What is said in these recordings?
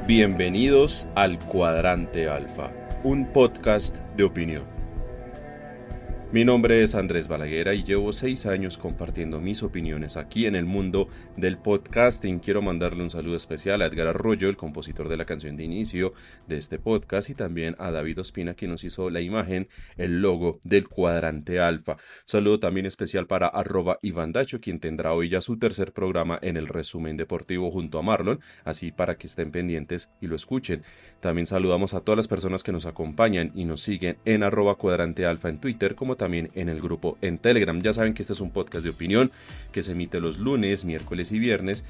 Bienvenidos al Cuadrante Alfa, un podcast de opinión. Mi nombre es Andrés Balaguer y llevo 6 años compartiendo mis opiniones aquí en el mundo del podcasting. Quiero mandarle un saludo especial a Edgar Arroyo, el compositor de la canción de inicio de este podcast, y también a David Ospina, quien nos hizo la imagen, el logo del Cuadrante Alfa. Saludo también especial para @Ivandacho, quien tendrá hoy ya su tercer programa en el resumen deportivo junto a Marlon, así para que estén pendientes y lo escuchen. También saludamos a todas las personas que nos acompañan y nos siguen en @cuadrantealfa en Twitter, como también en el grupo en Telegram. Ya saben que este es un podcast de opinión que se emite los lunes, miércoles y viernes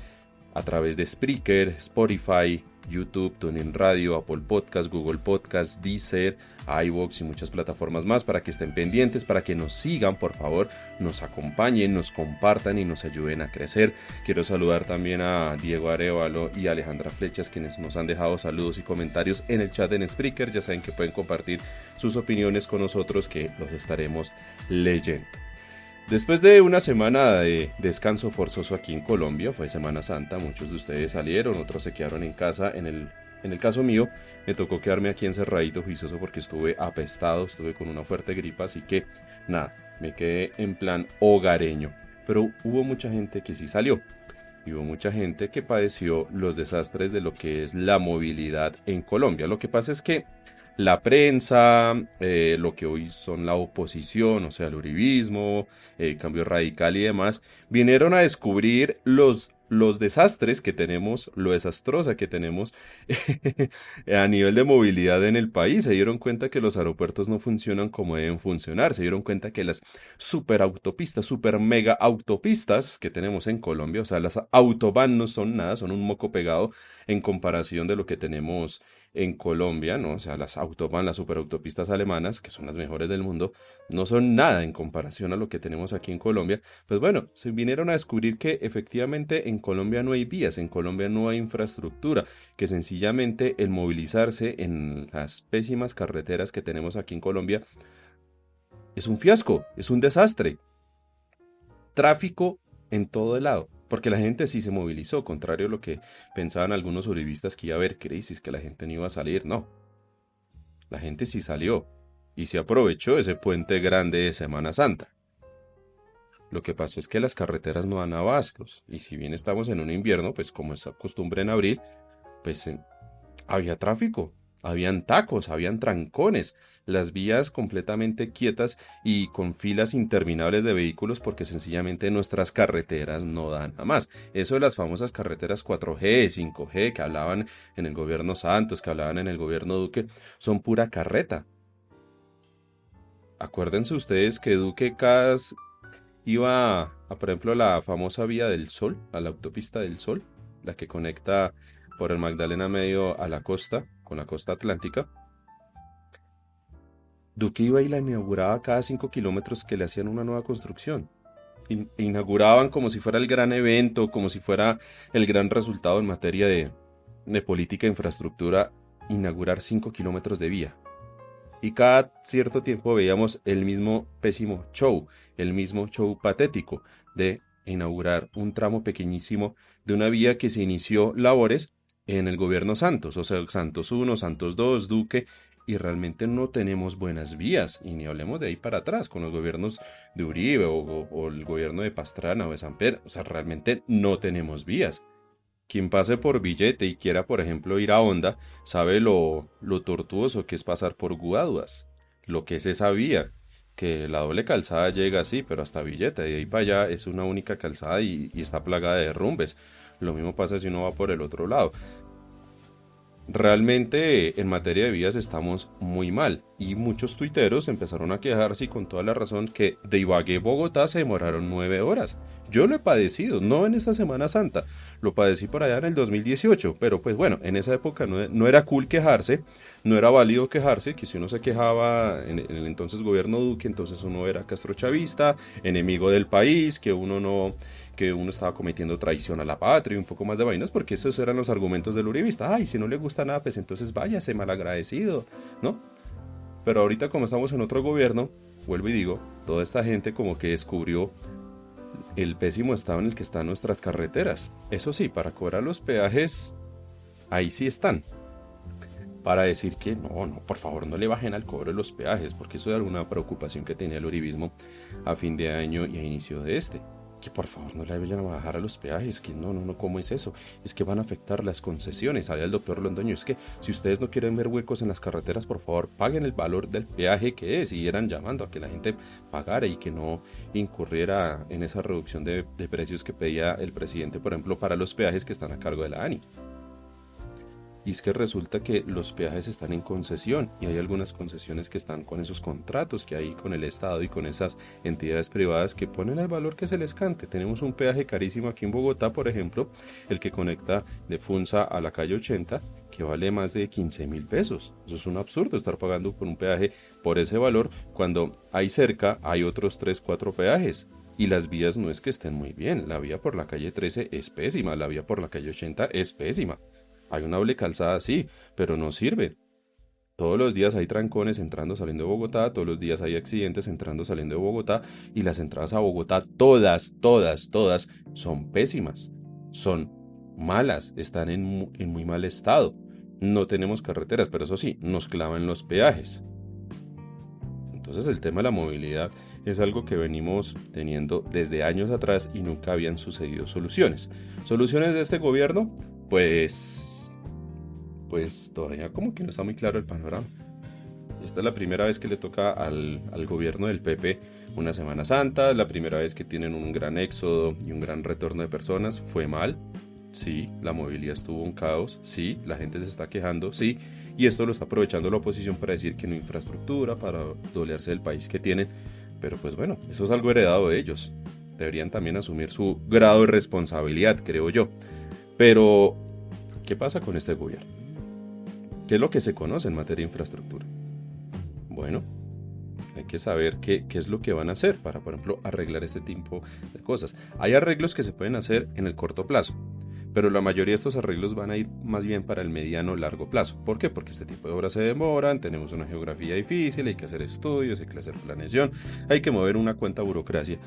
a través de Spreaker, Spotify, YouTube, TuneIn Radio, Apple Podcast, Google Podcast, Deezer, iVoox y muchas plataformas más, para que estén pendientes, para que nos sigan, por favor, nos acompañen, nos compartan y nos ayuden a crecer. Quiero saludar también a Diego Arevalo y Alejandra Flechas, quienes nos han dejado saludos y comentarios en el chat en Spreaker. Ya saben que pueden compartir sus opiniones con nosotros, que los estaremos leyendo. Después de una semana de descanso forzoso aquí en Colombia, fue Semana Santa, muchos de ustedes salieron, otros se quedaron en casa. En el caso mío, me tocó quedarme aquí encerradito, juicioso, porque estuve apestado, estuve con una fuerte gripa, así que nada, me quedé en plan hogareño. Pero hubo mucha gente que sí salió, y hubo mucha gente que padeció los desastres de lo que es la movilidad en Colombia. Lo que pasa es que la prensa, lo que hoy son la oposición, o sea, el uribismo, Cambio Radical y demás, vinieron a descubrir los desastres que tenemos, lo desastrosa que tenemos a nivel de movilidad en el país. Se dieron cuenta que los aeropuertos no funcionan como deben funcionar. Se dieron cuenta que las superautopistas, super mega autopistas que tenemos en Colombia, o sea, las autobahn no son nada, son un moco pegado en comparación de lo que tenemos en Colombia, ¿no? O sea, las autobahn, las superautopistas alemanas, que son las mejores del mundo, no son nada en comparación a lo que tenemos aquí en Colombia. Pues bueno, se vinieron a descubrir que efectivamente en Colombia no hay vías, en Colombia no hay infraestructura, que sencillamente el movilizarse en las pésimas carreteras que tenemos aquí en Colombia es un fiasco, es un desastre. Tráfico en todo el lado. Porque la gente sí se movilizó, contrario a lo que pensaban algunos uribistas, que iba a haber crisis, que la gente no iba a salir. No, la gente sí salió y se aprovechó ese puente grande de Semana Santa. Lo que pasó es que las carreteras no dan abastos, y si bien estamos en un invierno, pues como es costumbre en abril, pues había tráfico, habían tacos, habían trancones, las vías completamente quietas y con filas interminables de vehículos, porque sencillamente nuestras carreteras no dan a más. Eso de las famosas carreteras 4G, 5G que hablaban en el gobierno Santos, que hablaban en el gobierno Duque, son pura carreta. Acuérdense ustedes que Duque iba por ejemplo, a la famosa vía del Sol, a la autopista del Sol, la que conecta por el Magdalena Medio a la costa, con la costa atlántica. Duque iba y la inauguraba cada 5 kilómetros que le hacían una nueva construcción. Inauguraban como si fuera el gran evento, como si fuera el gran resultado en materia de política e infraestructura, inaugurar 5 kilómetros de vía. Y cada cierto tiempo veíamos el mismo pésimo show, el mismo show patético de inaugurar un tramo pequeñísimo de una vía que se inició labores en el gobierno Santos, o sea, Santos 1, Santos 2, Duque, y realmente no tenemos buenas vías, y ni hablemos de ahí para atrás, con los gobiernos de Uribe o el gobierno de Pastrana o de Samper, o sea, realmente no tenemos vías. Quien pase por Billete y quiera, por ejemplo, ir a Honda, sabe lo tortuoso que es pasar por Guaduas, lo que es esa vía, que la doble calzada llega así, pero hasta Villeta, de ahí para allá es una única calzada y está plagada de derrumbes. Lo mismo pasa si uno va por el otro lado. Realmente en materia de vías estamos muy mal, y muchos tuiteros empezaron a quejarse, y con toda la razón, que de Ibagué a Bogotá se demoraron 9 horas. Yo lo he padecido, no en esta Semana Santa, lo padecí por allá en el 2018, pero pues bueno, en esa época no era cool quejarse, no era válido quejarse, que si uno se quejaba en el entonces gobierno Duque, entonces uno era castrochavista, enemigo del país, que uno estaba cometiendo traición a la patria y un poco más de vainas, porque esos eran los argumentos del uribista. Ay, si no le gusta nada, pues entonces váyase, malagradecido, ¿no? Pero ahorita, como estamos en otro gobierno, vuelvo y digo, toda esta gente como que descubrió el pésimo estado en el que están nuestras carreteras. Eso sí, para cobrar los peajes ahí sí están, para decir que no, por favor no le bajen al cobro de los peajes, porque eso era una preocupación que tenía el uribismo a fin de año y a inicio de este. Que por favor no le vayan a bajar a los peajes, que no, ¿cómo es eso? Es que van a afectar las concesiones. Salía el doctor Londoño, es que si ustedes no quieren ver huecos en las carreteras, por favor paguen el valor del peaje que es, y eran llamando a que la gente pagara y que no incurriera en esa reducción de precios que pedía el presidente, por ejemplo, para los peajes que están a cargo de la ANI. Y es que resulta que los peajes están en concesión y hay algunas concesiones que están con esos contratos que hay con el Estado y con esas entidades privadas que ponen el valor que se les cante. Tenemos un peaje carísimo aquí en Bogotá, por ejemplo, el que conecta de Funza a la calle 80, que vale más de 15.000 pesos. Eso es un absurdo, estar pagando por un peaje por ese valor cuando hay cerca hay otros 3, 4 peajes. Y las vías no es que estén muy bien. La vía por la calle 13 es pésima, la vía por la calle 80 es pésima. Hay una doble calzada, sí, pero no sirve. Todos los días hay trancones entrando, saliendo de Bogotá, todos los días hay accidentes entrando, saliendo de Bogotá, y las entradas a Bogotá, todas, son pésimas, son malas, están en muy mal estado. No tenemos carreteras, pero eso sí, nos clavan los peajes. Entonces el tema de la movilidad es algo que venimos teniendo desde años atrás y nunca habían sucedido soluciones. ¿Soluciones de este gobierno? Pues todavía como que no está muy claro el panorama. Esta es la primera vez que le toca al gobierno del PP una Semana Santa, la primera vez que tienen un gran éxodo y un gran retorno de personas. Fue mal, sí, la movilidad estuvo un caos, sí, la gente se está quejando, sí, y esto lo está aprovechando la oposición para decir que no hay infraestructura, para dolearse del país que tienen, pero pues bueno, eso es algo heredado de ellos. Deberían también asumir su grado de responsabilidad, creo yo. Pero, ¿qué pasa con este gobierno? ¿Qué es lo que se conoce en materia de infraestructura? Bueno, hay que saber qué es lo que van a hacer para, por ejemplo, arreglar este tipo de cosas. Hay arreglos que se pueden hacer en el corto plazo, pero la mayoría de estos arreglos van a ir más bien para el mediano o largo plazo. ¿Por qué? Porque este tipo de obras se demoran, tenemos una geografía difícil, hay que hacer estudios, hay que hacer planeación, hay que mover una cuanta burocracia,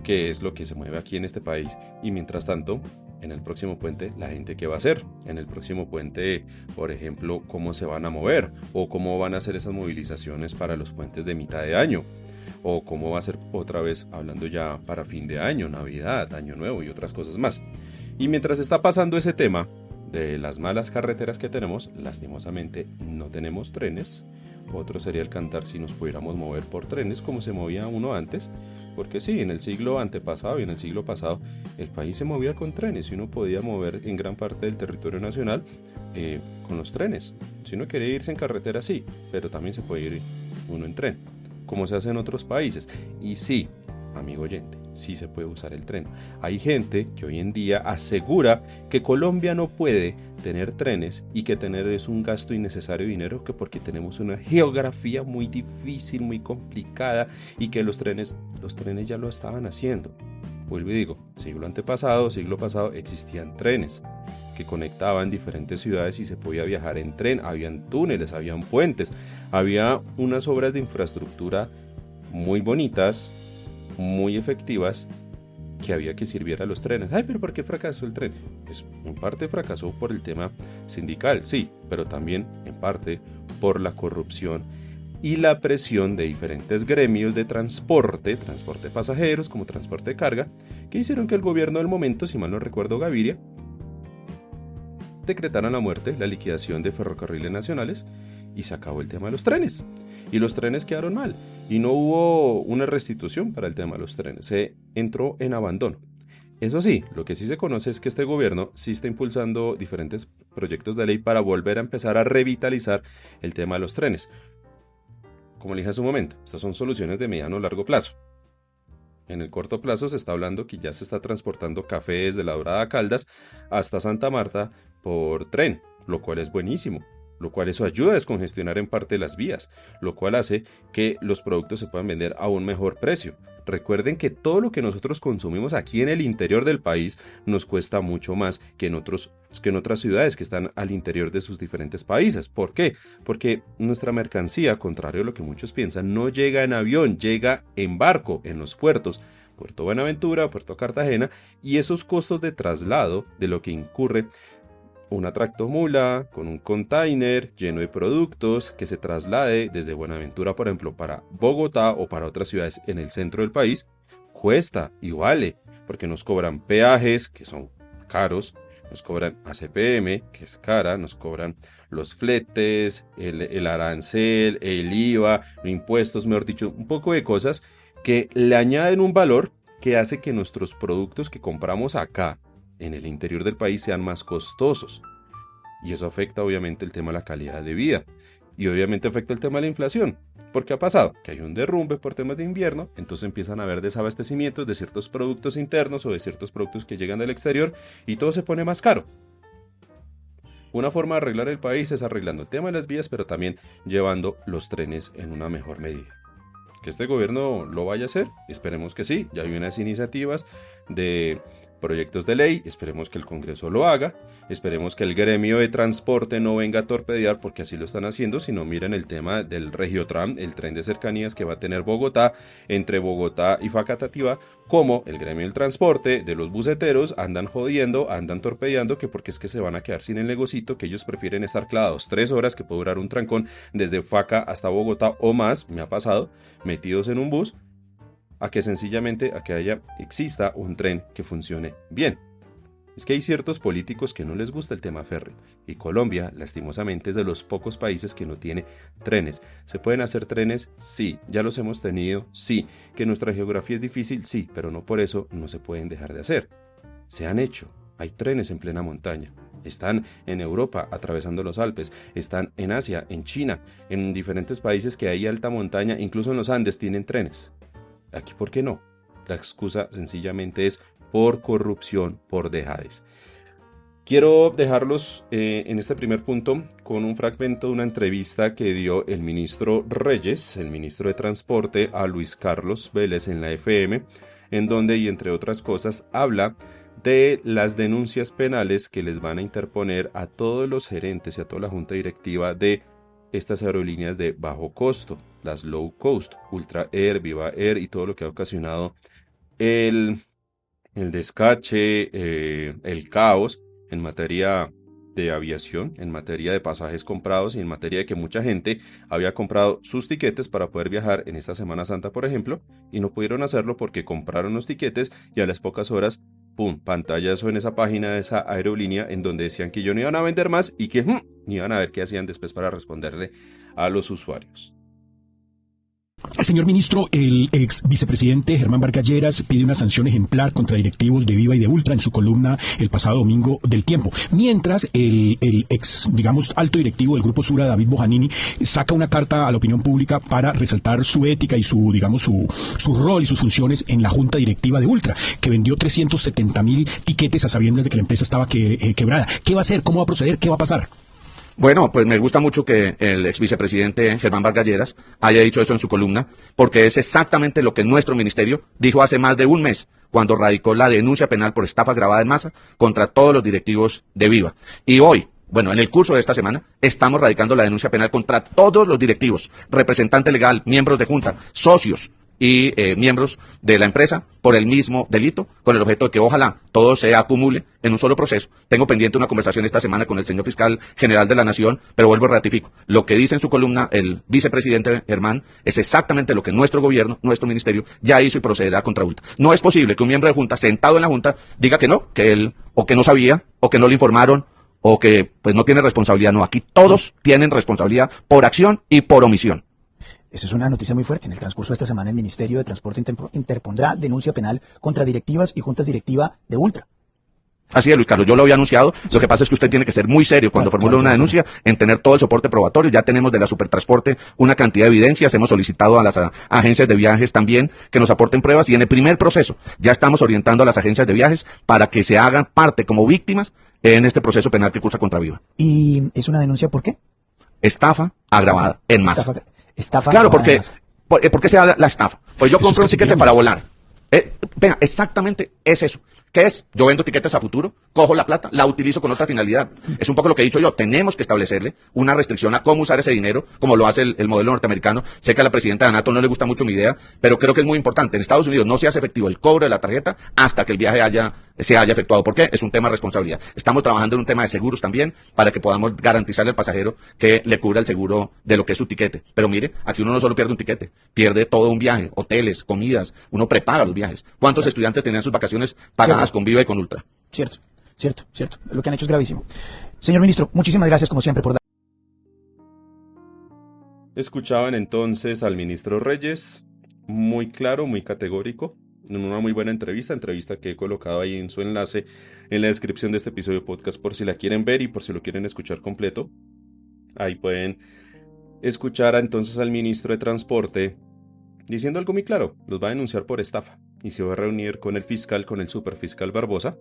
que es lo que se mueve aquí en este país. Y mientras tanto, en el próximo puente, la gente qué va a hacer. En el próximo puente, por ejemplo, cómo se van a mover o cómo van a hacer esas movilizaciones para los puentes de mitad de año. O cómo va a ser otra vez, hablando ya para fin de año, Navidad, Año Nuevo y otras cosas más. Y mientras está pasando ese tema de las malas carreteras que tenemos, lastimosamente no tenemos trenes. Otro sería el cantar si nos pudiéramos mover por trenes como se movía uno antes, porque sí, en el siglo antepasado y en el siglo pasado el país se movía con trenes y uno podía mover en gran parte del territorio nacional con los trenes. Si uno quiere irse en carretera, sí, pero también se puede ir uno en tren, como se hace en otros países. Y sí, amigo oyente, sí se puede usar el tren. Hay gente que hoy en día asegura que Colombia no puede tener trenes y que tener es un gasto innecesario de dinero, que porque tenemos una geografía muy difícil, muy complicada, y que los trenes ya lo estaban haciendo. Vuelvo y digo, siglo pasado existían trenes que conectaban diferentes ciudades y se podía viajar en tren, habían túneles, habían puentes, había unas obras de infraestructura muy bonitas, muy efectivas, que había que sirviera a los trenes. Ay, pero ¿por qué fracasó el tren? Pues en parte fracasó por el tema sindical, sí, pero también en parte por la corrupción y la presión de diferentes gremios de transporte de pasajeros como transporte de carga, que hicieron que el gobierno del momento, si mal no recuerdo Gaviria, decretaran la muerte, la liquidación de ferrocarriles nacionales, y se acabó el tema de los trenes. Y los trenes quedaron mal. Y no hubo una restitución para el tema de los trenes. Se entró en abandono. Eso sí, lo que sí se conoce es que este gobierno sí está impulsando diferentes proyectos de ley para volver a empezar a revitalizar el tema de los trenes. Como le dije hace un momento, estas son soluciones de mediano o largo plazo. En el corto plazo se está hablando que ya se está transportando café desde La Dorada a Caldas hasta Santa Marta por tren, lo cual es buenísimo. Lo cual eso ayuda a descongestionar en parte las vías, lo cual hace que los productos se puedan vender a un mejor precio. Recuerden que todo lo que nosotros consumimos aquí en el interior del país nos cuesta mucho más que en otras ciudades que están al interior de sus diferentes países. ¿Por qué? Porque nuestra mercancía, contrario a lo que muchos piensan, no llega en avión, llega en barco, en los puertos. Puerto Buenaventura, Puerto Cartagena, y esos costos de traslado de lo que incurre una tractomula con un container lleno de productos que se traslade desde Buenaventura, por ejemplo, para Bogotá o para otras ciudades en el centro del país, cuesta y vale, porque nos cobran peajes que son caros, nos cobran ACPM, que es cara, nos cobran los fletes, el arancel, el IVA, los impuestos, mejor dicho, un poco de cosas que le añaden un valor que hace que nuestros productos que compramos acá, en el interior del país, sean más costosos. Y eso afecta obviamente el tema de la calidad de vida. Y obviamente afecta el tema de la inflación. ¿Por qué ha pasado? Que hay un derrumbe por temas de invierno, entonces empiezan a haber desabastecimientos de ciertos productos internos o de ciertos productos que llegan del exterior y todo se pone más caro. Una forma de arreglar el país es arreglando el tema de las vías, pero también llevando los trenes en una mejor medida. ¿Que este gobierno lo vaya a hacer? Esperemos que sí. Ya hay unas iniciativas de proyectos de ley, esperemos que el Congreso lo haga, esperemos que el gremio de transporte no venga a torpedear porque así lo están haciendo, sino miren el tema del Regiotram, el tren de cercanías que va a tener Bogotá, entre Bogotá y Facatativá, como el gremio del transporte, de los buceteros, andan jodiendo, andan torpedeando, que porque es que se van a quedar sin el negocito, que ellos prefieren estar clavados 3 horas, que puede durar un trancón desde Faca hasta Bogotá o más, me ha pasado, metidos en un bus, a que sencillamente exista un tren que funcione bien. Es que hay ciertos políticos que no les gusta el tema férreo, y Colombia, lastimosamente, es de los pocos países que no tiene trenes. ¿Se pueden hacer trenes? Sí. ¿Ya los hemos tenido? Sí. ¿Que nuestra geografía es difícil? Sí, pero no por eso no se pueden dejar de hacer. Se han hecho. Hay trenes en plena montaña. Están en Europa, atravesando los Alpes. Están en Asia, en China, en diferentes países que hay alta montaña, incluso en los Andes tienen trenes. Aquí, ¿por qué no? La excusa sencillamente es por corrupción, por dejadez. Quiero dejarlos en este primer punto con un fragmento de una entrevista que dio el ministro Reyes, el ministro de Transporte, a Luis Carlos Vélez en la FM, en donde, y entre otras cosas, habla de las denuncias penales que les van a interponer a todos los gerentes y a toda la junta directiva de estas aerolíneas de bajo costo, las low cost, Ultra Air, Viva Air y todo lo que ha ocasionado el descache, el caos en materia de aviación, en materia de pasajes comprados y en materia de que mucha gente había comprado sus tiquetes para poder viajar en esta Semana Santa, por ejemplo, y no pudieron hacerlo porque compraron los tiquetes y a las pocas horas, ¡pum!, pantallazo en esa página de esa aerolínea en donde decían que ya no iban a vender más y que iban a ver qué hacían después para responderle a los usuarios. Señor ministro, el ex vicepresidente Germán Vargas Lleras pide una sanción ejemplar contra directivos de Viva y de Ultra en su columna el pasado domingo del Tiempo. Mientras el ex, alto directivo del Grupo Sura, David Bojanini, saca una carta a la opinión pública para resaltar su ética y su rol y sus funciones en la junta directiva de Ultra, que vendió 370,000 tiquetes a sabiendas de que la empresa estaba quebrada. ¿Qué va a hacer? ¿Cómo va a proceder? ¿Qué va a pasar? Bueno, pues me gusta mucho que el ex vicepresidente Germán Vargas Lleras haya dicho eso en su columna, porque es exactamente lo que nuestro ministerio dijo hace más de un mes, cuando radicó la denuncia penal por estafa agravada en masa contra todos los directivos de Viva. Y hoy, en el curso de esta semana, estamos radicando la denuncia penal contra todos los directivos, representante legal, miembros de junta, socios y miembros de la empresa por el mismo delito, con el objeto de que ojalá todo se acumule en un solo proceso. Tengo pendiente una conversación esta semana con el señor fiscal general de la Nación, pero vuelvo y ratifico. Lo que dice en su columna el vicepresidente Germán es exactamente lo que nuestro gobierno, nuestro ministerio, ya hizo y procederá contra Ultra. No es posible que un miembro de junta, sentado en la junta, diga que no, que él o que no sabía, o que no le informaron, o que pues no tiene responsabilidad. No, aquí todos tienen responsabilidad por acción y por omisión. Esa es una noticia muy fuerte. En el transcurso de esta semana el Ministerio de Transporte interpondrá denuncia penal contra directivas y juntas directivas de Ultra. Así es, Luis Carlos, yo lo había anunciado. Lo que pasa es que usted tiene que ser muy serio cuando formule una denuncia, en tener todo el soporte probatorio. Ya tenemos de la Supertransporte una cantidad de evidencias. Hemos solicitado a las agencias de viajes también que nos aporten pruebas. Y en el primer proceso ya estamos orientando a las agencias de viajes para que se hagan parte como víctimas en este proceso penal que cursa contra Viva. ¿Y es una denuncia por qué? Estafa agravada en masa. Estafa claro, porque ¿por qué se da la estafa? Pues yo compro un tiquete para volar. Venga, exactamente es eso. ¿Qué es? Yo vendo tiquetes a futuro, cojo la plata, la utilizo con otra finalidad. Es un poco lo que he dicho yo. Tenemos que establecerle una restricción a cómo usar ese dinero, como lo hace el modelo norteamericano. Sé que a la presidenta de ANATO no le gusta mucho mi idea, pero creo que es muy importante. En Estados Unidos no se hace efectivo el cobro de la tarjeta hasta que el viaje haya se haya efectuado. ¿Por qué? Es un tema de responsabilidad. Estamos trabajando en un tema de seguros también para que podamos garantizarle al pasajero que le cubra el seguro de lo que es su tiquete. Pero mire, aquí uno no solo pierde un tiquete, pierde todo un viaje, hoteles, comidas, uno prepaga los viajes. ¿Cuántos estudiantes tenían sus vacaciones pagadas con Viva y con Ultra? Cierto. Lo que han hecho es gravísimo. Señor ministro, muchísimas gracias como siempre por dar. Escuchaban entonces al ministro Reyes, muy claro, muy categórico, en una muy buena entrevista que he colocado ahí en su enlace en la descripción de este episodio de podcast por si la quieren ver y por si lo quieren escuchar completo. Ahí pueden escuchar entonces al ministro de Transporte diciendo algo muy claro, los va a denunciar por estafa y se va a reunir con el fiscal, con el superfiscal Barbosa.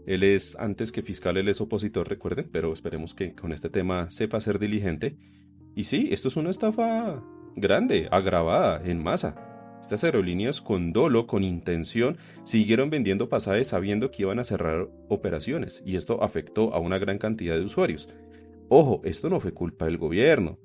Él es, antes que fiscal, él es opositor, recuerden, pero esperemos que con este tema sepa ser diligente. Y sí, esto es una estafa grande, agravada, en masa. Estas aerolíneas con dolo, con intención, siguieron vendiendo pasajes sabiendo que iban a cerrar operaciones, y esto afectó a una gran cantidad de usuarios. Ojo, esto no fue culpa del gobierno.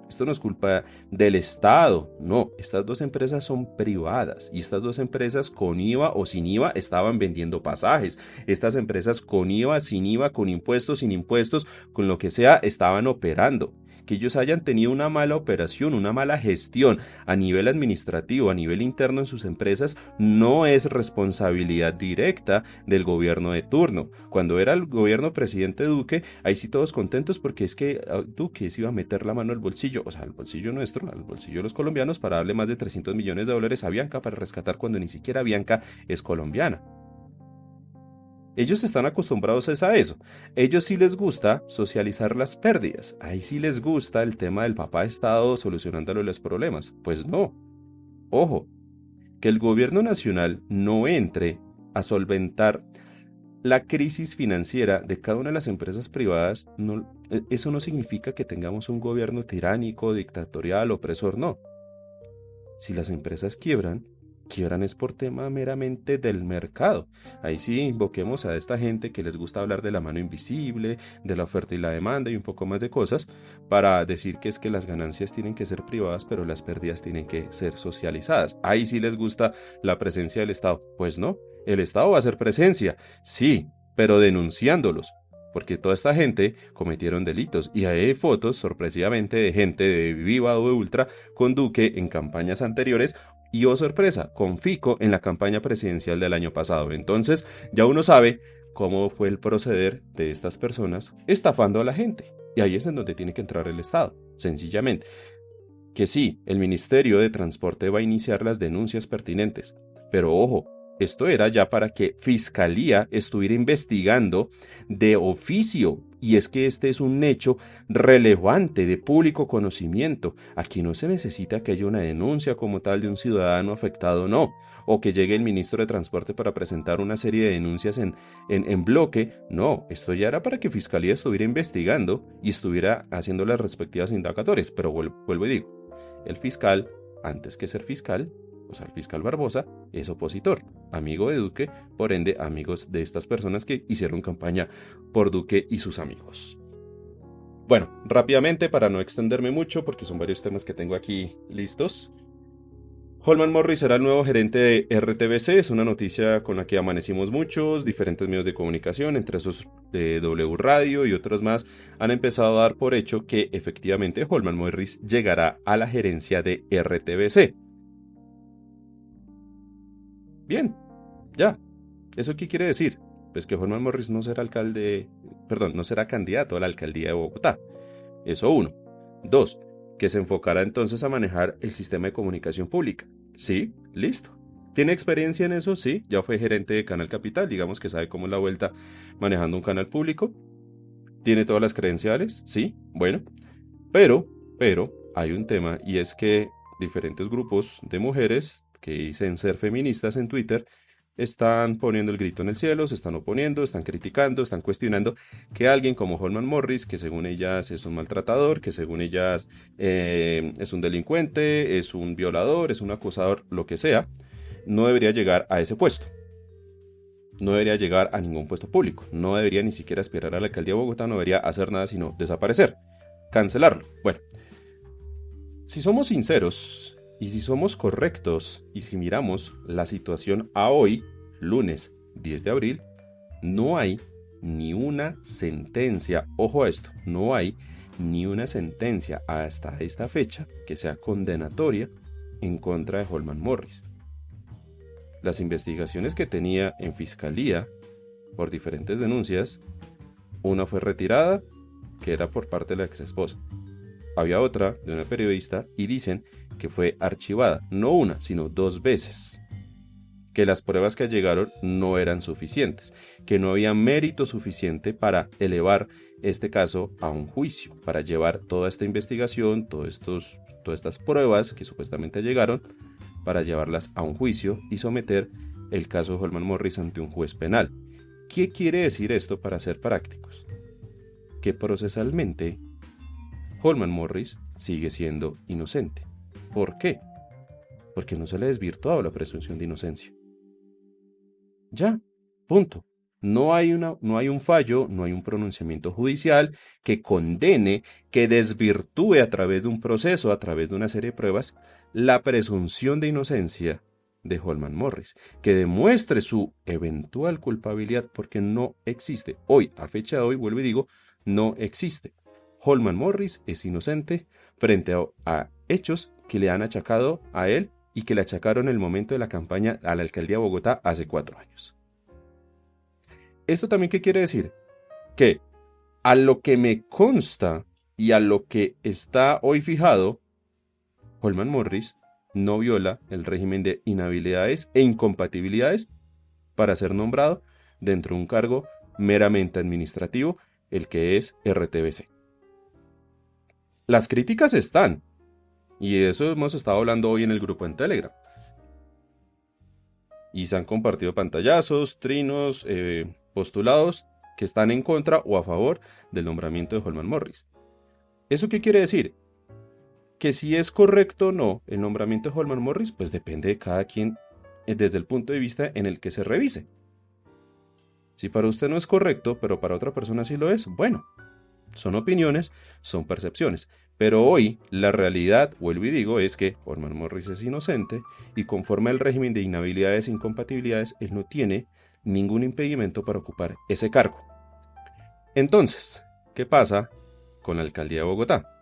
Esto no es culpa del Estado, no, estas dos empresas son privadas y estas dos empresas con IVA o sin IVA estaban vendiendo pasajes. Estas empresas con IVA, sin IVA, con impuestos, sin impuestos, con lo que sea, estaban operando. Que ellos hayan tenido una mala operación, una mala gestión a nivel administrativo, a nivel interno en sus empresas, no es responsabilidad directa del gobierno de turno. Cuando era el gobierno presidente Duque, ahí sí todos contentos porque es que Duque se iba a meter la mano al bolsillo, o sea, al bolsillo nuestro, al bolsillo de los colombianos, para darle más de $300 millones a Avianca para rescatar cuando ni siquiera Avianca es colombiana. Ellos están acostumbrados a eso. Ellos sí les gusta socializar las pérdidas. Ahí sí les gusta el tema del papá Estado solucionándole los problemas. Pues no. Ojo, que el gobierno nacional no entre a solventar la crisis financiera de cada una de las empresas privadas, eso no significa que tengamos un gobierno tiránico, dictatorial, opresor, no. Si las empresas quiebran es por tema meramente del mercado. Ahí sí invoquemos a esta gente que les gusta hablar de la mano invisible, de la oferta y la demanda y un poco más de cosas, para decir que es que las ganancias tienen que ser privadas, pero las pérdidas tienen que ser socializadas. Ahí sí les gusta la presencia del Estado. Pues no, el Estado va a hacer presencia, sí, pero denunciándolos. Porque toda esta gente cometieron delitos y hay fotos sorpresivamente de gente de Viva o de Ultra con Duque en campañas anteriores y, oh sorpresa, con Fico en la campaña presidencial del año pasado. Entonces ya uno sabe cómo fue el proceder de estas personas estafando a la gente. Y ahí es en donde tiene que entrar el Estado, sencillamente. Que sí, el Ministerio de Transporte va a iniciar las denuncias pertinentes, pero ojo, esto era ya para que Fiscalía estuviera investigando de oficio, y es que este es un hecho relevante de público conocimiento. Aquí no se necesita que haya una denuncia como tal de un ciudadano afectado, no, o que llegue el ministro de Transporte para presentar una serie de denuncias en bloque, no, esto ya era para que Fiscalía estuviera investigando y estuviera haciendo las respectivas indagatorias, pero vuelvo y digo, el fiscal, antes que ser fiscal, o sea, el fiscal Barbosa es opositor, amigo de Duque, por ende, amigos de estas personas que hicieron campaña por Duque y sus amigos. Bueno, rápidamente, para no extenderme mucho, porque son varios temas que tengo aquí listos. Holman Morris será el nuevo gerente de RTBC, es una noticia con la que amanecimos muchos, diferentes medios de comunicación, entre esos W Radio y otros más, han empezado a dar por hecho que efectivamente Holman Morris llegará a la gerencia de RTBC. Bien, ya. ¿Eso qué quiere decir? Pues que Holman Morris no será no será candidato a la alcaldía de Bogotá. Eso uno. Dos, que se enfocará entonces a manejar el sistema de comunicación pública. Sí, listo. ¿Tiene experiencia en eso? Sí, ya fue gerente de Canal Capital, digamos que sabe cómo es la vuelta manejando un canal público. ¿Tiene todas las credenciales? Sí, bueno. Pero, hay un tema y es que diferentes grupos de mujeres que dicen ser feministas en Twitter están poniendo el grito en el cielo, se están oponiendo, están criticando, están cuestionando que alguien como Holman Morris, que según ellas es un maltratador, que según ellas es un delincuente, es un violador, es un acosador, lo que sea, no debería llegar a ese puesto. No debería llegar a ningún puesto público, no debería ni siquiera aspirar a la alcaldía de Bogotá, no debería hacer nada sino desaparecer, cancelarlo. Bueno, si somos sinceros y si somos correctos y si miramos la situación a hoy, lunes 10 de abril, no hay ni una sentencia, ojo a esto, no hay ni una sentencia hasta esta fecha que sea condenatoria en contra de Holman Morris. Las investigaciones que tenía en fiscalía por diferentes denuncias, una fue retirada, que era por parte de la ex esposa. Había otra de una periodista y dicen que fue archivada, no una, sino 2 veces. Que las pruebas que llegaron no eran suficientes, que no había mérito suficiente para elevar este caso a un juicio, para llevar toda esta investigación, todas estas pruebas que supuestamente llegaron, para llevarlas a un juicio y someter el caso de Holman Morris ante un juez penal. ¿Qué quiere decir esto para ser prácticos? Que procesalmente Holman Morris sigue siendo inocente. ¿Por qué? Porque no se le ha desvirtuado la presunción de inocencia. Ya, punto. No hay un fallo, no hay un pronunciamiento judicial que condene, que desvirtúe a través de un proceso, a través de una serie de pruebas, la presunción de inocencia de Holman Morris, que demuestre su eventual culpabilidad, porque no existe. Hoy, a fecha de hoy, vuelvo y digo, no existe. Holman Morris es inocente frente a hechos que le han achacado a él y que le achacaron en el momento de la campaña a la alcaldía de Bogotá hace 4 años. ¿Esto también qué quiere decir? Que a lo que me consta y a lo que está hoy fijado, Holman Morris no viola el régimen de inhabilidades e incompatibilidades para ser nombrado dentro de un cargo meramente administrativo, el que es RTBC. Las críticas están, y de eso hemos estado hablando hoy en el grupo en Telegram. Y se han compartido pantallazos, trinos, postulados que están en contra o a favor del nombramiento de Holman Morris. ¿Eso qué quiere decir? Que si es correcto o no el nombramiento de Holman Morris, pues depende de cada quien desde el punto de vista en el que se revise. Si para usted no es correcto, pero para otra persona sí lo es, bueno, son opiniones, son percepciones. Pero hoy la realidad, vuelvo y digo, es que Holman Morris es inocente y conforme al régimen de inhabilidades e incompatibilidades, él no tiene ningún impedimento para ocupar ese cargo. Entonces, ¿qué pasa con la alcaldía de Bogotá?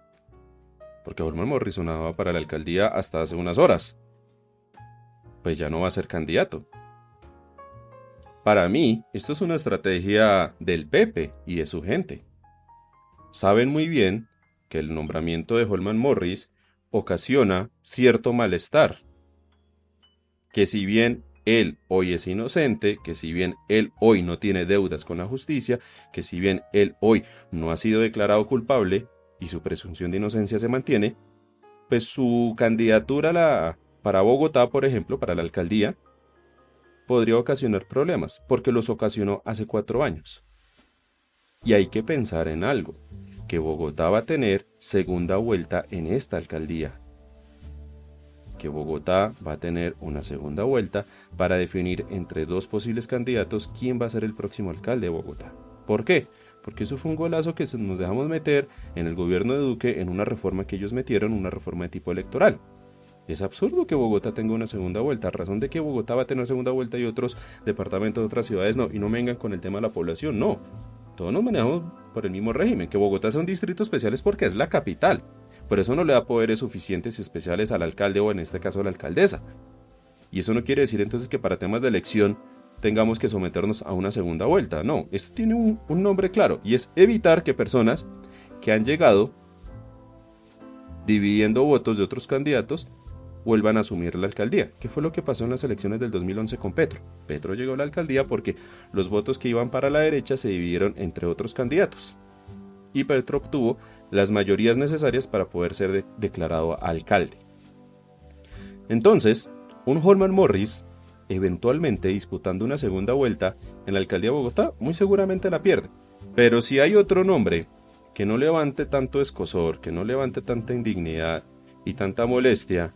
Porque Holman Morris sonaba para la alcaldía hasta hace unas horas. Pues ya no va a ser candidato. Para mí, esto es una estrategia del PP y de su gente. Saben muy bien que el nombramiento de Holman Morris ocasiona cierto malestar. Que si bien él hoy es inocente, que si bien él hoy no tiene deudas con la justicia, que si bien él hoy no ha sido declarado culpable y su presunción de inocencia se mantiene, pues su candidatura para Bogotá, por ejemplo, para la alcaldía, podría ocasionar problemas, porque los ocasionó hace 4 años. Y hay que pensar en algo, que Bogotá va a tener segunda vuelta en esta alcaldía. Que Bogotá va a tener una segunda vuelta para definir entre 2 posibles candidatos quién va a ser el próximo alcalde de Bogotá. ¿Por qué? Porque eso fue un golazo que nos dejamos meter en el gobierno de Duque en una reforma que ellos metieron, una reforma de tipo electoral. Es absurdo que Bogotá tenga una segunda vuelta, a razón de que Bogotá va a tener segunda vuelta y otros departamentos de otras ciudades no, y no vengan con el tema de la población, no. Todos nos manejamos por el mismo régimen, que Bogotá sea un distrito especial es porque es la capital. Por eso no le da poderes suficientes y especiales al alcalde o en este caso a la alcaldesa. Y eso no quiere decir entonces que para temas de elección tengamos que someternos a una segunda vuelta. No, esto tiene un nombre claro y es evitar que personas que han llegado dividiendo votos de otros candidatos vuelvan a asumir la alcaldía, que fue lo que pasó en las elecciones del 2011 con Petro. Petro llegó a la alcaldía porque los votos que iban para la derecha se dividieron entre otros candidatos. Y Petro obtuvo las mayorías necesarias para poder ser declarado alcalde. Entonces, un Holman Morris, eventualmente disputando una segunda vuelta en la alcaldía de Bogotá, muy seguramente la pierde. Pero si hay otro nombre que no levante tanto escozor, que no levante tanta indignidad y tanta molestia,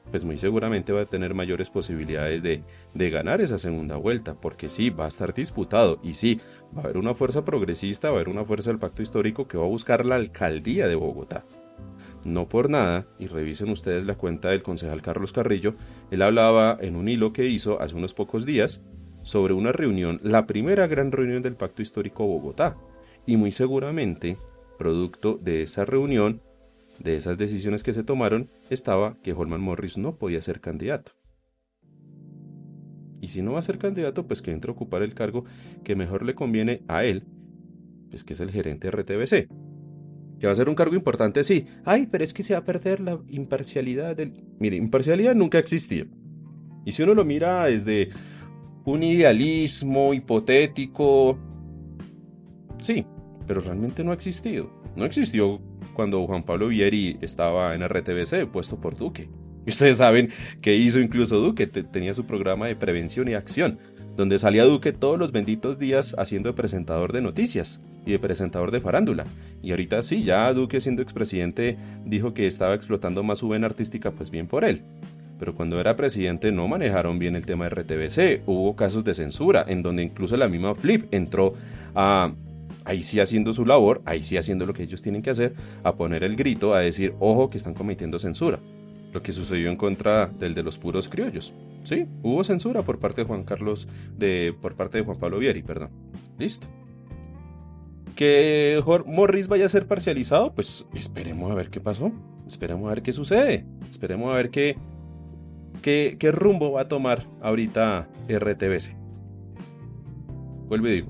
pues muy seguramente va a tener mayores posibilidades de ganar esa segunda vuelta, porque sí, va a estar disputado, y sí, va a haber una fuerza progresista, va a haber una fuerza del pacto histórico que va a buscar la alcaldía de Bogotá. No por nada, y revisen ustedes la cuenta del concejal Carlos Carrillo, él hablaba en un hilo que hizo hace unos pocos días sobre una reunión, la primera gran reunión del Pacto Histórico Bogotá, y muy seguramente, producto de esa reunión, de esas decisiones que se tomaron, estaba que Holman Morris no podía ser candidato. Y si no va a ser candidato, pues que entre a ocupar el cargo que mejor le conviene a él, pues que es el gerente de RTBC. Que va a ser un cargo importante, sí. Ay, pero es que se va a perder la imparcialidad del... Mire, imparcialidad nunca ha existido. Y si uno lo mira desde un idealismo hipotético, sí, pero realmente no ha existido. No existió cuando Juan Pablo Vieri estaba en RTBC, puesto por Duque. Y ustedes saben que hizo incluso Duque, tenía su programa de prevención y acción, donde salía Duque todos los benditos días haciendo de presentador de noticias y de presentador de farándula. Y ahorita sí, ya Duque siendo expresidente dijo que estaba explotando más su vena artística, pues bien por él. Pero cuando era presidente no manejaron bien el tema de RTBC, hubo casos de censura, en donde incluso la misma Flip entró a... ahí sí haciendo su labor, ahí sí haciendo lo que ellos tienen que hacer, a poner el grito, a decir, ojo que están cometiendo censura. Lo que sucedió en contra del de los puros criollos. Sí, hubo censura por parte de por parte de Juan Pablo Vieri, perdón. Listo. ¿Que Morris vaya a ser parcializado? Pues esperemos a ver qué pasó. Esperemos a ver qué sucede. Esperemos a ver qué rumbo va a tomar ahorita RTBC. Vuelvo y digo.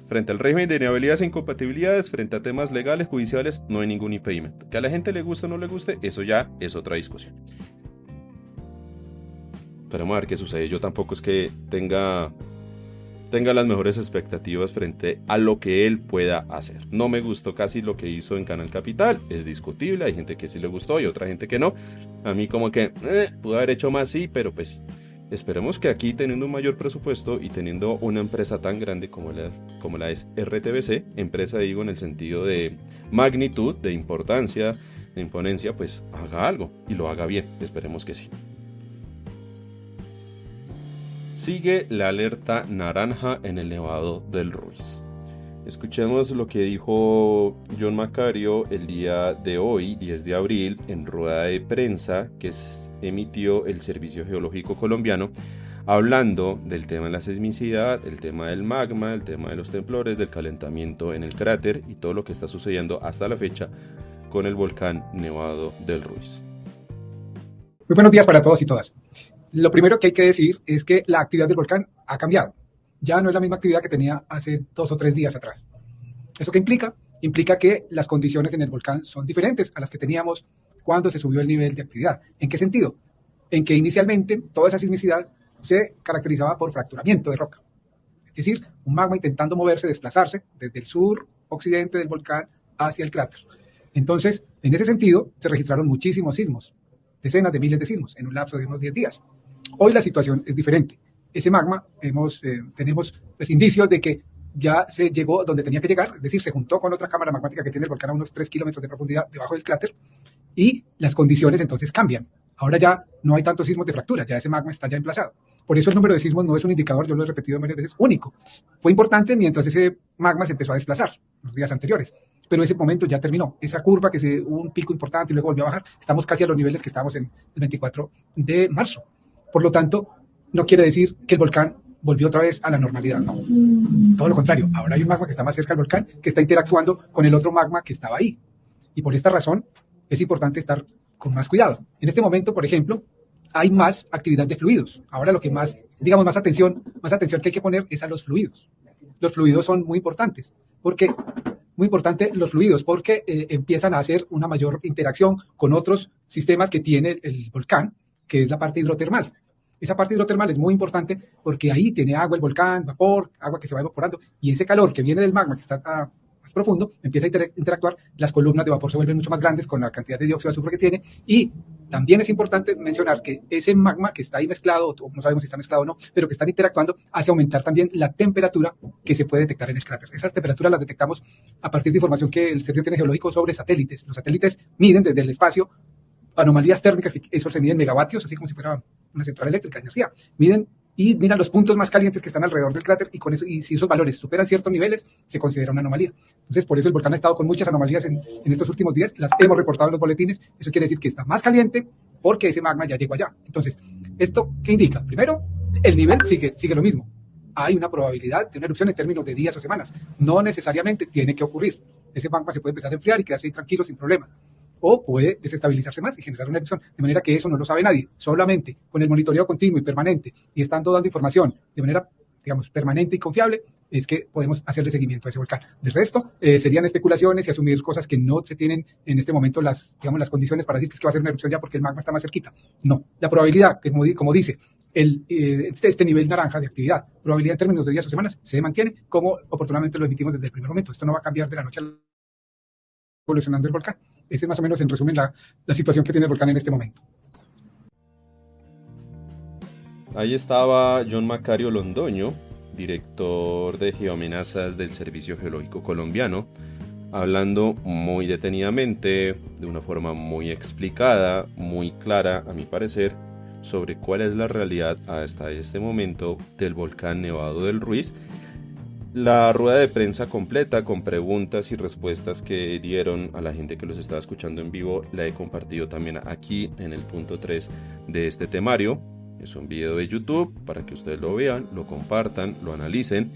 Frente al régimen de inhabilidades e incompatibilidades, frente a temas legales, judiciales, no hay ningún impedimento. Que a la gente le guste o no le guste, eso ya es otra discusión. Pero vamos a ver qué sucede. Yo tampoco es que tenga las mejores expectativas frente a lo que él pueda hacer. No me gustó casi lo que hizo en Canal Capital, es discutible, hay gente que sí le gustó y otra gente que no. A mí como que pudo haber hecho más, sí, pero pues... esperemos que aquí, teniendo un mayor presupuesto y teniendo una empresa tan grande como la es RTBC, empresa digo en el sentido de magnitud, de importancia, de imponencia, pues haga algo y lo haga bien, esperemos que sí. Sigue la alerta naranja en el Nevado del Ruiz. Escuchemos lo que dijo John Macario el día de hoy, 10 de abril, en rueda de prensa que emitió el Servicio Geológico Colombiano, hablando del tema de la sismicidad, el tema del magma, el tema de los temblores, del calentamiento en el cráter y todo lo que está sucediendo hasta la fecha con el volcán Nevado del Ruiz. Muy buenos días para todos y todas. Lo primero que hay que decir es que la actividad del volcán ha cambiado. Ya no es la misma actividad que tenía hace 2 o 3 días atrás. ¿Eso qué implica? Implica que las condiciones en el volcán son diferentes a las que teníamos cuando se subió el nivel de actividad. ¿En qué sentido? En que inicialmente toda esa sismicidad se caracterizaba por fracturamiento de roca. Es decir, un magma intentando moverse, desplazarse desde el sur occidente del volcán hacia el cráter. Entonces, en ese sentido, se registraron muchísimos sismos, decenas de miles de sismos en un lapso de unos 10 días. Hoy la situación es diferente. Ese magma, tenemos pues, indicios de que ya se llegó donde tenía que llegar, es decir, se juntó con otra cámara magmática que tiene el volcán a unos 3 kilómetros de profundidad debajo del cráter, y las condiciones entonces cambian. Ahora ya no hay tantos sismos de fractura, ya ese magma está ya emplazado. Por eso el número de sismos no es un indicador, yo lo he repetido varias veces, único. Fue importante mientras ese magma se empezó a desplazar los días anteriores, pero ese momento ya terminó. Esa curva hubo un pico importante y luego volvió a bajar, estamos casi a los niveles que estábamos en el 24 de marzo. Por lo tanto, no quiere decir que el volcán volvió otra vez a la normalidad, no. Todo lo contrario, ahora hay un magma que está más cerca del volcán, que está interactuando con el otro magma que estaba ahí. Y por esta razón es importante estar con más cuidado. En este momento, por ejemplo, hay más actividad de fluidos. Ahora lo que más atención que hay que poner es a los fluidos. Los fluidos son muy importantes. Muy importante los fluidos, porque empiezan a hacer una mayor interacción con otros sistemas que tiene el volcán, que es la parte hidrotermal. Esa parte hidrotermal es muy importante porque ahí tiene agua el volcán, vapor, agua que se va evaporando, y ese calor que viene del magma que está más profundo empieza a interactuar, las columnas de vapor se vuelven mucho más grandes con la cantidad de dióxido de azufre que tiene, y también es importante mencionar que ese magma que está ahí mezclado, no sabemos si está mezclado o no, pero que están interactuando, hace aumentar también la temperatura que se puede detectar en el cráter. Esas temperaturas las detectamos a partir de información que el Servicio tiene geológico sobre satélites. Los satélites miden desde el espacio anomalías térmicas, eso se mide en megavatios, así como si fuera una central eléctrica de energía. Miden y miran los puntos más calientes que están alrededor del cráter y con eso, y si esos valores superan ciertos niveles, se considera una anomalía. Entonces, por eso el volcán ha estado con muchas anomalías en estos últimos días, las hemos reportado en los boletines. Eso quiere decir que está más caliente porque ese magma ya llegó allá. Entonces, ¿esto qué indica? Primero, el nivel sigue lo mismo. Hay una probabilidad de una erupción en términos de días o semanas. No necesariamente tiene que ocurrir. Ese magma se puede empezar a enfriar y quedarse ahí tranquilo sin problemas. O puede desestabilizarse más y generar una erupción. De manera que eso no lo sabe nadie. Solamente con el monitoreo continuo y permanente y estando dando información de manera, digamos, permanente y confiable, es que podemos hacerle seguimiento a ese volcán. De resto, serían especulaciones y asumir cosas que no se tienen en este momento las condiciones para decir que va a ser una erupción ya porque el magma está más cerquita. No. La probabilidad, que como dice este nivel naranja de actividad, probabilidad en términos de días o semanas, se mantiene como oportunamente lo emitimos desde el primer momento. Esto no va a cambiar de la noche a la evolucionando el volcán. Esa es más o menos, en resumen, la situación que tiene el volcán en este momento. Ahí estaba John Macario Londoño, director de Geoamenazas del Servicio Geológico Colombiano, hablando muy detenidamente, de una forma muy explicada, muy clara, a mi parecer, sobre cuál es la realidad hasta este momento del volcán Nevado del Ruiz. La rueda de prensa completa con preguntas y respuestas que dieron a la gente que los estaba escuchando en vivo la he compartido también aquí en el punto 3 de este temario. Es un video de YouTube para que ustedes lo vean, lo compartan, lo analicen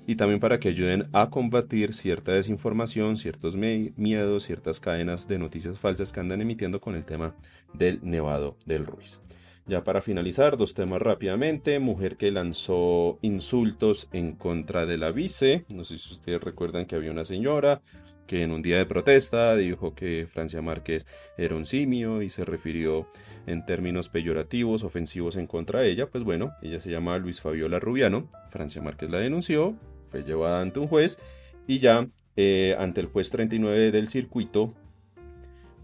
y también para que ayuden a combatir cierta desinformación, ciertos miedos, ciertas cadenas de noticias falsas que andan emitiendo con el tema del Nevado del Ruiz. Ya para finalizar, 2 temas rápidamente. Mujer que lanzó insultos en contra de la vice. No sé si ustedes recuerdan que había una señora que en un día de protesta dijo que Francia Márquez era un simio y se refirió en términos peyorativos, ofensivos en contra de ella. Pues bueno, ella se llama Luis Fabiola Rubiano. Francia Márquez la denunció, fue llevada ante un juez y ya ante el juez 39 del circuito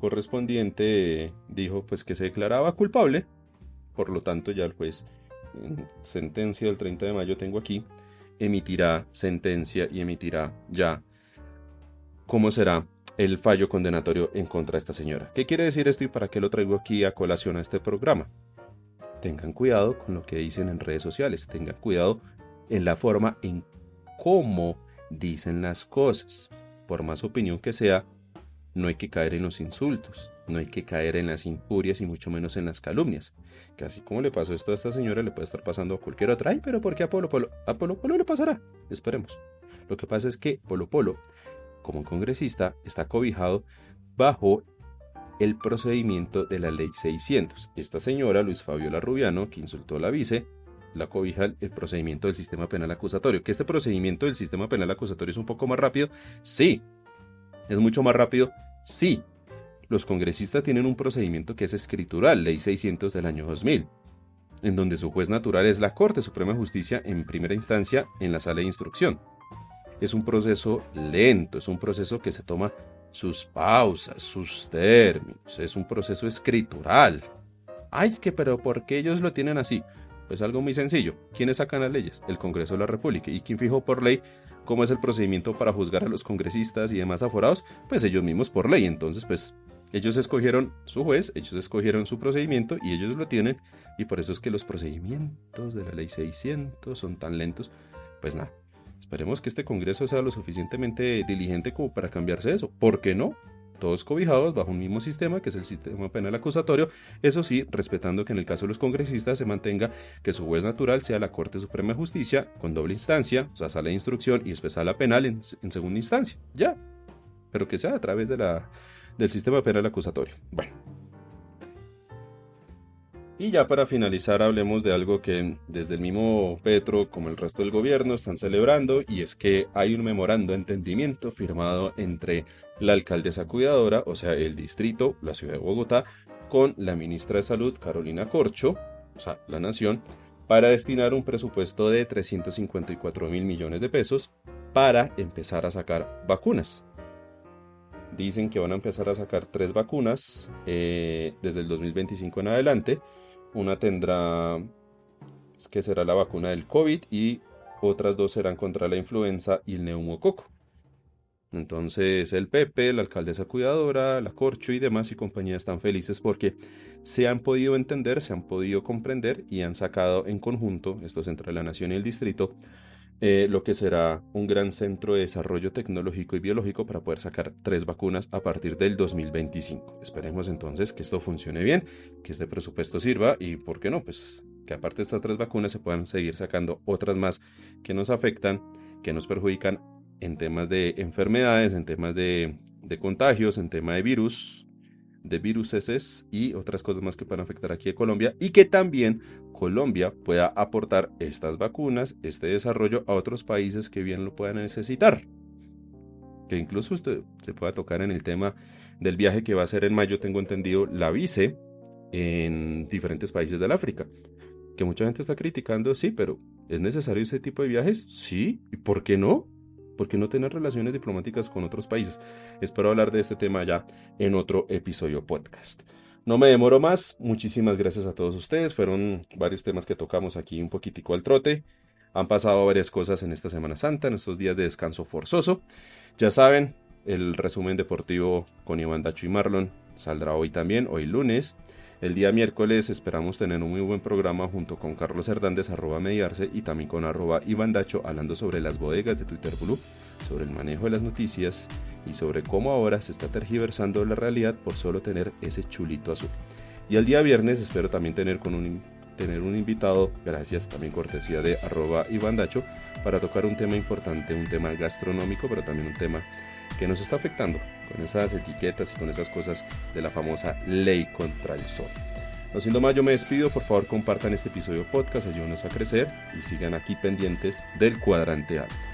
correspondiente dijo pues que se declaraba culpable. Por lo tanto, ya el juez, en sentencia del 30 de mayo tengo aquí, emitirá sentencia y emitirá ya cómo será el fallo condenatorio en contra de esta señora. ¿Qué quiere decir esto y para qué lo traigo aquí a colación a este programa? Tengan cuidado con lo que dicen en redes sociales, tengan cuidado en la forma en cómo dicen las cosas. Por más opinión que sea, no hay que caer en los insultos. No hay que caer en las injurias y mucho menos en las calumnias. Que así como le pasó esto a esta señora, le puede estar pasando a cualquier otra. Ay, pero ¿por qué a Polo Polo? A Polo Polo le pasará. Esperemos. Lo que pasa es que Polo Polo, como congresista, está cobijado bajo el procedimiento de la ley 600. Esta señora, Luis Fabiola Rubiano, que insultó a la vice, la cobija el procedimiento del sistema penal acusatorio. ¿Que este procedimiento del sistema penal acusatorio es un poco más rápido? Sí. ¿Es mucho más rápido? Sí. Los congresistas tienen un procedimiento que es escritural, Ley 600 del año 2000, en donde su juez natural es la Corte Suprema de Justicia en primera instancia en la sala de instrucción. Es un proceso lento, es un proceso que se toma sus pausas, sus términos, es un proceso escritural. Ay, pero ¿por qué ellos lo tienen así? Pues algo muy sencillo. ¿Quiénes sacan las leyes? El Congreso de la República. ¿Y quién fijó por ley cómo es el procedimiento para juzgar a los congresistas y demás aforados? Pues ellos mismos por ley. Entonces, pues ellos escogieron su juez, ellos escogieron su procedimiento y ellos lo tienen. Y por eso es que los procedimientos de la ley 600 son tan lentos. Pues nada, esperemos que este Congreso sea lo suficientemente diligente como para cambiarse eso. ¿Por qué no? Todos cobijados bajo un mismo sistema, que es el sistema penal acusatorio, eso sí, respetando que en el caso de los congresistas se mantenga que su juez natural sea la Corte Suprema de Justicia, con doble instancia, o sea, sala de instrucción y después sala penal en segunda instancia, ya, pero que sea a través del sistema penal acusatorio. Bueno. Y ya para finalizar hablemos de algo que desde el mismo Petro como el resto del gobierno están celebrando, y es que hay un memorando de entendimiento firmado entre la alcaldesa cuidadora, o sea el distrito, la ciudad de Bogotá, con la ministra de Salud, Carolina Corcho, o sea la nación, para destinar un presupuesto de 354.000 millones de pesos para empezar a sacar vacunas. Dicen que van a empezar a sacar 3 vacunas desde el 2025 en adelante. Una tendrá, que será la vacuna del COVID, y otras 2 serán contra la influenza y el neumococo. Entonces el Pepe, la alcaldesa cuidadora, la Corcho y demás y compañía están felices porque se han podido entender, se han podido comprender y han sacado en conjunto, esto es entre la nación y el distrito, lo que será un gran centro de desarrollo tecnológico y biológico para poder sacar 3 vacunas a partir del 2025. Esperemos entonces que esto funcione bien, que este presupuesto sirva y, ¿por qué no? Pues que aparte de estas 3 vacunas se puedan seguir sacando otras más que nos afectan, que nos perjudican en temas de enfermedades, en temas de contagios, en tema de virus, de viruses y otras cosas más que puedan afectar aquí a Colombia y que también Colombia pueda aportar estas vacunas, este desarrollo a otros países que bien lo puedan necesitar. Que incluso usted se pueda tocar en el tema del viaje que va a hacer en mayo, tengo entendido, la vice en diferentes países del África. Que mucha gente está criticando, sí, pero ¿es necesario ese tipo de viajes? Sí, ¿y por qué no? ¿Por qué no tener relaciones diplomáticas con otros países? Espero hablar de este tema ya en otro episodio podcast. No me demoro más, muchísimas gracias a todos ustedes, fueron varios temas que tocamos aquí un poquitico al trote. Han pasado varias cosas en esta Semana Santa, en estos días de descanso forzoso. Ya saben, el resumen deportivo con Iván Dacho y Marlon saldrá hoy también, hoy lunes. El día miércoles esperamos tener un muy buen programa junto con Carlos Hernández, @mediarse, y también con @Ivandacho, hablando sobre las bodegas de Twitter Blue, sobre el manejo de las noticias y sobre cómo ahora se está tergiversando la realidad por solo tener ese chulito azul. Y el día viernes espero también tener un invitado, gracias también cortesía de @Ivandacho, para tocar un tema importante, un tema gastronómico, pero también un tema que nos está afectando con esas etiquetas y con esas cosas de la famosa ley contra el sol. No siendo más, yo me despido. Por favor, compartan este episodio podcast, ayúdenos a crecer y sigan aquí pendientes del Cuadrante Alfa.